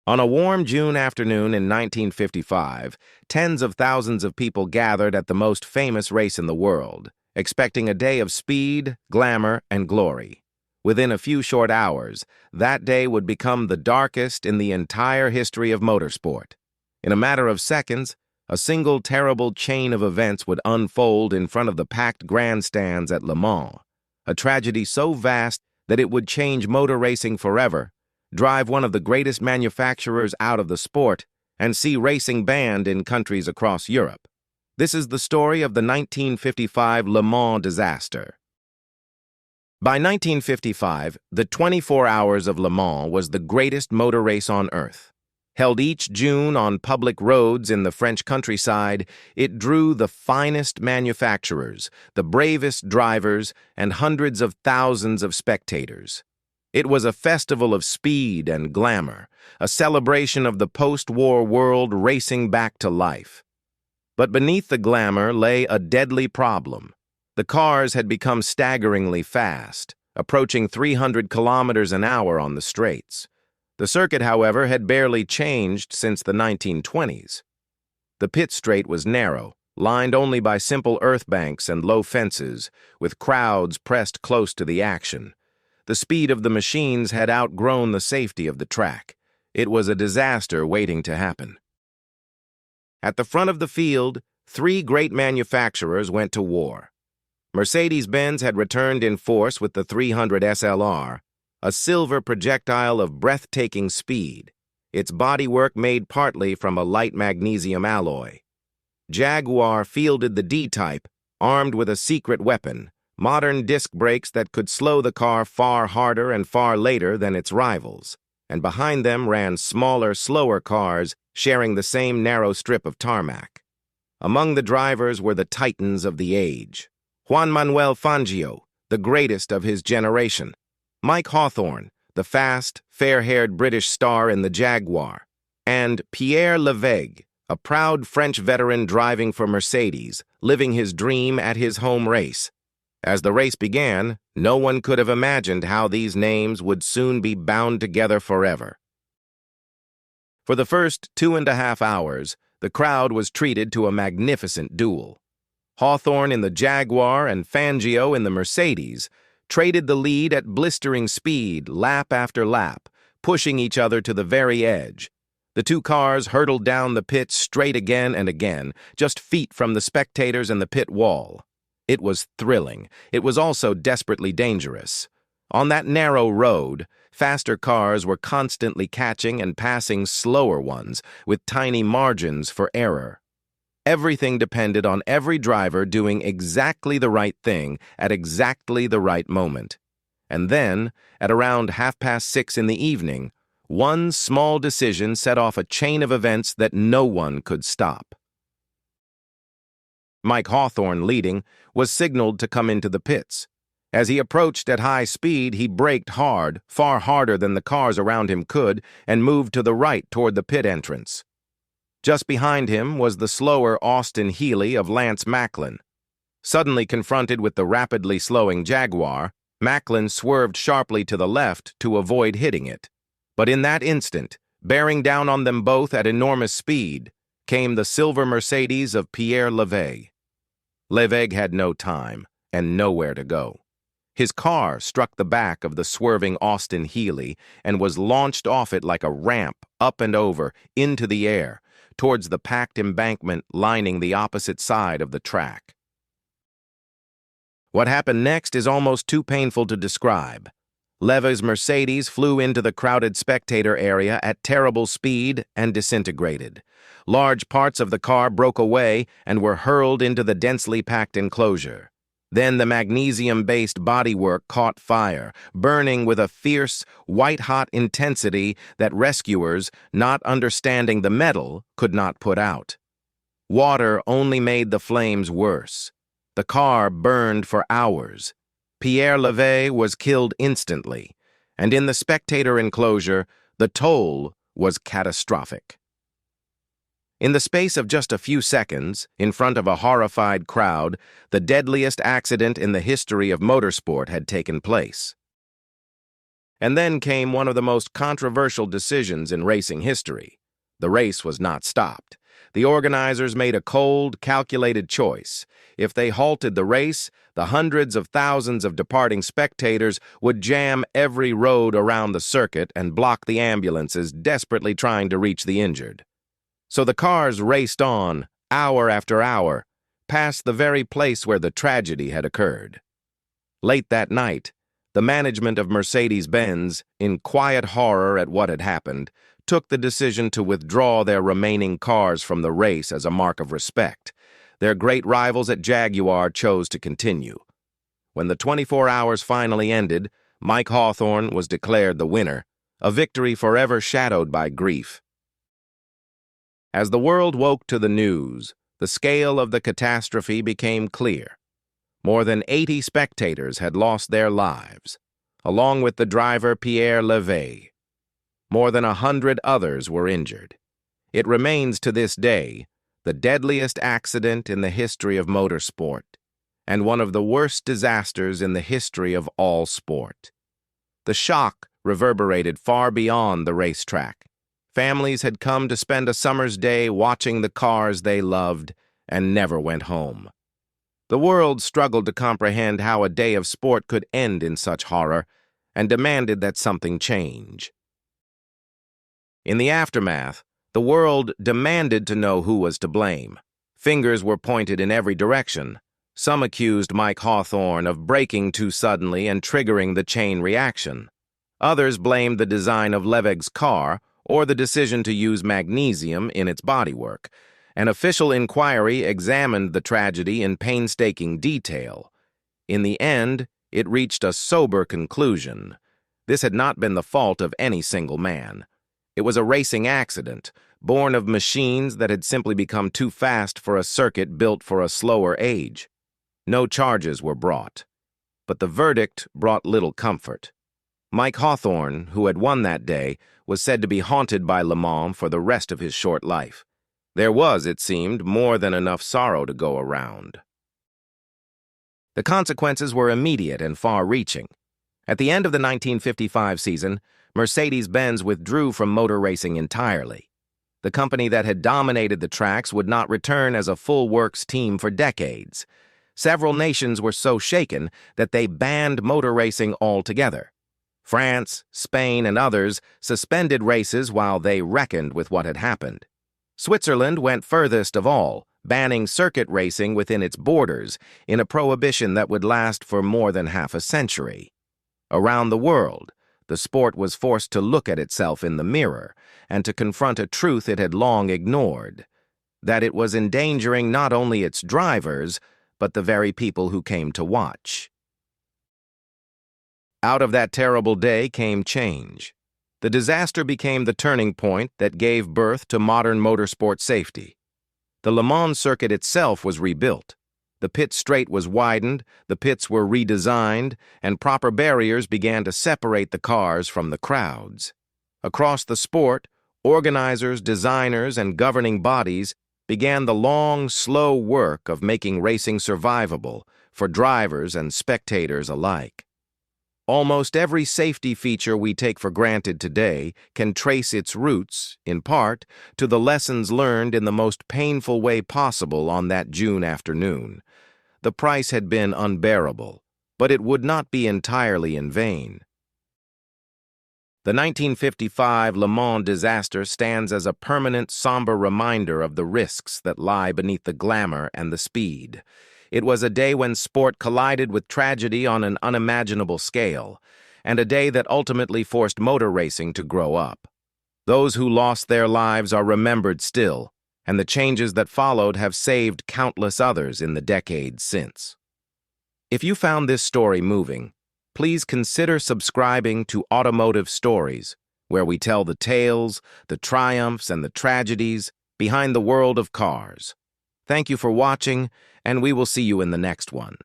On a warm June afternoon in 1955, tens of thousands of people gathered at the most famous race in the world, expecting a day of speed, glamour, and glory. Within a few short hours, that day would become the darkest in the entire history of motorsport. In a matter of seconds, a single terrible chain of events would unfold in front of the packed grandstands at Le Mans, a tragedy so vast that it would change motor racing forever, drive one of the greatest manufacturers out of the sport, and see racing banned in countries across Europe. This is the story of the 1955 Le Mans disaster. By 1955, the 24 Hours of Le Mans was the greatest motor race on Earth. Held each June on public roads in the French countryside, it drew the finest manufacturers, the bravest drivers, and hundreds of thousands of spectators. It was a festival of speed and glamour, a celebration of the post-war world racing back to life. But beneath the glamour lay a deadly problem. The cars had become staggeringly fast, approaching 300 kilometers an hour on the straights. The circuit, however, had barely changed since the 1920s. The pit straight was narrow, lined only by simple earth banks and low fences, with crowds pressed close to the action. The speed of the machines had outgrown the safety of the track. It was a disaster waiting to happen. At the front of the field, three great manufacturers went to war. Mercedes-Benz had returned in force with the 300 SLR, a silver projectile of breathtaking speed, its bodywork made partly from a light magnesium alloy. Jaguar fielded the D-Type, armed with a secret weapon, modern disc brakes that could slow the car far harder and far later than its rivals, and behind them ran smaller, slower cars sharing the same narrow strip of tarmac. Among the drivers were the titans of the age: Manuel Fangio, the greatest of his generation; Hawthorn, the fast, fair-haired British star in the Jaguar; and Pierre Levegh, a proud French veteran driving for Mercedes, living his dream at his home race. As the race began, no one could have imagined how these names would soon be bound together forever. For the first 2.5 hours, the crowd was treated to a magnificent duel. Hawthorn in the Jaguar and Fangio in the Mercedes traded the lead at blistering speed, lap after lap, pushing each other to the very edge. The two cars hurtled down the pit straight again and again, just feet from the spectators and the pit wall. It was thrilling. It was also desperately dangerous. On that narrow road, faster cars were constantly catching and passing slower ones, with tiny margins for error. Everything depended on every driver doing exactly the right thing at exactly the right moment. And then, at around 6:30 in the evening, one small decision set off a chain of events that no one could stop. Hawthorn, leading, was signaled to come into the pits. As he approached at high speed, he braked hard, far harder than the cars around him could, and moved to the right toward the pit entrance. Just behind him was the slower Austin Healey of Lance Macklin. Suddenly confronted with the rapidly slowing Jaguar, Macklin swerved sharply to the left to avoid hitting it. But in that instant, bearing down on them both at enormous speed, came the silver Mercedes of Pierre Levegh. Levegh had no time and nowhere to go. His car struck the back of the swerving Austin Healey and was launched off it like a ramp, up and over, into the air, towards the packed embankment lining the opposite side of the track. What happened next is almost too painful to describe. Levegh's Mercedes flew into the crowded spectator area at terrible speed and disintegrated. Large parts of the car broke away and were hurled into the densely packed enclosure. Then the magnesium-based bodywork caught fire, burning with a fierce, white-hot intensity that rescuers, not understanding the metal, could not put out. Water only made the flames worse. The car burned for hours. Pierre Levegh was killed instantly, and in the spectator enclosure, the toll was catastrophic. In the space of just a few seconds, in front of a horrified crowd, the deadliest accident in the history of motorsport had taken place. And then came one of the most controversial decisions in racing history. The race was not stopped. The organizers made a cold, calculated choice. If they halted the race, the hundreds of thousands of departing spectators would jam every road around the circuit and block the ambulances desperately trying to reach the injured. So the cars raced on, hour after hour, past the very place where the tragedy had occurred. Late that night, the management of Mercedes-Benz, in quiet horror at what had happened, took the decision to withdraw their remaining cars from the race as a mark of respect. Their great rivals at Jaguar chose to continue. When the 24 hours finally ended, Mike Hawthorn was declared the winner, a victory forever shadowed by grief. As the world woke to the news, the scale of the catastrophe became clear. More than 80 spectators had lost their lives, along with the driver Pierre Levegh. More than 100 others were injured. It remains to this day the deadliest accident in the history of motorsport, and one of the worst disasters in the history of all sport. The shock reverberated far beyond the racetrack. Families had come to spend a summer's day watching the cars they loved and never went home. The world struggled to comprehend how a day of sport could end in such horror, and demanded that something change. In the aftermath, the world demanded to know who was to blame. Fingers were pointed in every direction. Some accused Mike Hawthorn of braking too suddenly and triggering the chain reaction. Others blamed the design of Levegh's car or the decision to use magnesium in its bodywork. An official inquiry examined the tragedy in painstaking detail. In the end, it reached a sober conclusion. This had not been the fault of any single man. It was a racing accident, born of machines that had simply become too fast for a circuit built for a slower age. No charges were brought. But the verdict brought little comfort. Mike Hawthorn, who had won that day, was said to be haunted by Le Mans for the rest of his short life. There was, it seemed, more than enough sorrow to go around. The consequences were immediate and far-reaching. At the end of the 1955 season, Mercedes-Benz withdrew from motor racing entirely. The company that had dominated the tracks would not return as a full-works team for decades. Several nations were so shaken that they banned motor racing altogether. France, Spain, and others suspended races while they reckoned with what had happened. Switzerland went furthest of all, banning circuit racing within its borders in a prohibition that would last for more than half a century. Around the world, the sport was forced to look at itself in the mirror and to confront a truth it had long ignored, that it was endangering not only its drivers, but the very people who came to watch. Out of that terrible day came change. The disaster became the turning point that gave birth to modern motorsport safety. The Le Mans circuit itself was rebuilt. The pit straight was widened, the pits were redesigned, and proper barriers began to separate the cars from the crowds. Across the sport, organizers, designers, and governing bodies began the long, slow work of making racing survivable for drivers and spectators alike. Almost every safety feature we take for granted today can trace its roots, in part, to the lessons learned in the most painful way possible on that June afternoon. The price had been unbearable, but it would not be entirely in vain. The 1955 Le Mans disaster stands as a permanent, somber reminder of the risks that lie beneath the glamour and the speed. It was a day when sport collided with tragedy on an unimaginable scale, and a day that ultimately forced motor racing to grow up. Those who lost their lives are remembered still, and the changes that followed have saved countless others in the decades since. If you found this story moving, please consider subscribing to Automotive Stories, where we tell the tales, the triumphs, and the tragedies behind the world of cars. Thank you for watching, and we will see you in the next one.